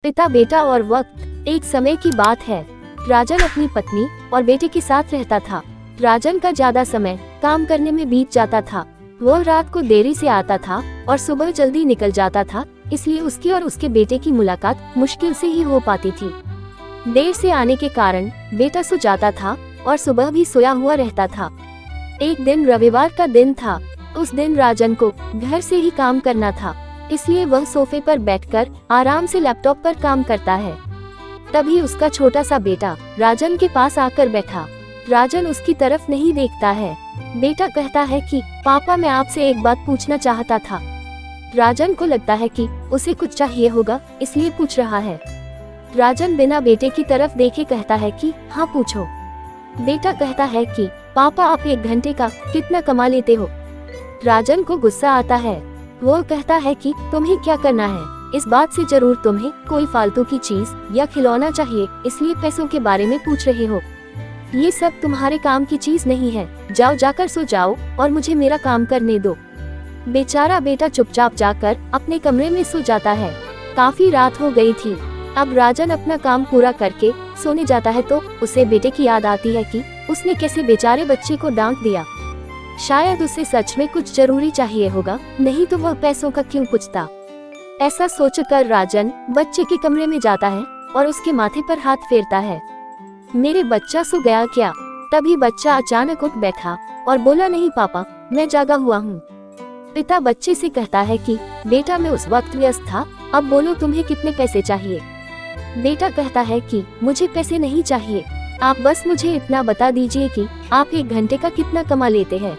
पिता, बेटा और वक्त। एक समय की बात है, राजन अपनी पत्नी और बेटे के साथ रहता था। राजन का ज्यादा समय काम करने में बीत जाता था। वह रात को देरी से आता था और सुबह जल्दी निकल जाता था, इसलिए उसकी और उसके बेटे की मुलाकात मुश्किल से ही हो पाती थी। देर से आने के कारण बेटा सो जाता था और सुबह भी सोया हुआ रहता था। एक दिन रविवार का दिन था। उस दिन राजन को घर से ही काम करना था, इसलिए वह सोफे पर बैठकर आराम से लैपटॉप पर काम करता है। तभी उसका छोटा सा बेटा राजन के पास आकर बैठा। राजन उसकी तरफ नहीं देखता है। बेटा कहता है कि पापा, मैं आपसे एक बात पूछना चाहता था। राजन को लगता है कि उसे कुछ चाहिए होगा, इसलिए पूछ रहा है। राजन बिना बेटे की तरफ देखे कहता है कि हाँ पूछो। बेटा कहता है कि पापा, आप 1 घंटे का कितना कमा लेते हो? राजन को गुस्सा आता है। वो कहता है कि तुम्हें क्या करना है, इस बात से जरूर तुम्हें कोई फालतू की चीज या खिलौना चाहिए, इसलिए पैसों के बारे में पूछ रहे हो। ये सब तुम्हारे काम की चीज नहीं है, जाओ जाकर सो जाओ और मुझे मेरा काम करने दो। बेचारा बेटा चुपचाप जाकर अपने कमरे में सो जाता है। काफी रात हो गई थी। अब राजन अपना काम पूरा करके सोने जाता है तो उसे बेटे की याद आती है कि उसने कैसे बेचारे बच्चे को डांट दिया। शायद उसे सच में कुछ जरूरी चाहिए होगा, नहीं तो वह पैसों का क्यों पूछता। ऐसा सोचकर राजन बच्चे के कमरे में जाता है और उसके माथे पर हाथ फेरता है। मेरे बच्चा सो गया क्या? तभी बच्चा अचानक उठ बैठा और बोला, नहीं पापा, मैं जागा हुआ हूँ। पिता बच्चे से कहता है कि बेटा, मैं उस वक्त व्यस्त था, अब बोलो तुम्हें कितने पैसे चाहिए? बेटा कहता है कि मुझे पैसे नहीं चाहिए, आप बस मुझे इतना बता दीजिए कि आप 1 घंटे का कितना कमा लेते हैं।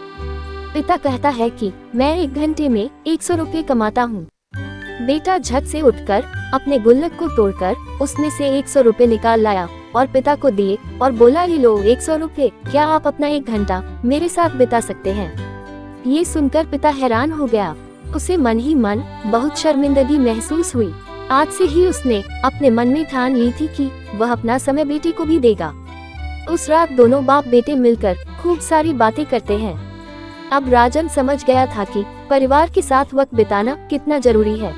पिता कहता है कि मैं 1 घंटे में 100 रुपये कमाता हूँ। बेटा झट से उठकर अपने गुल्लक को तोड़कर उसमें से 100 रुपये निकाल लाया और पिता को दिए और बोला, ये लो 100 रुपये, क्या आप अपना 1 घंटा मेरे साथ बिता सकते हैं? ये सुनकर पिता हैरान हो गया। उसे मन ही मन बहुत शर्मिंदगी महसूस हुई। आज से ही उसने अपने मन में ठान ली थी कि वह अपना समय बेटे को भी देगा। उस रात दोनों बाप बेटे मिलकर खूब सारी बातें करते हैं। अब राजन समझ गया था कि परिवार के साथ वक्त बिताना कितना जरूरी है।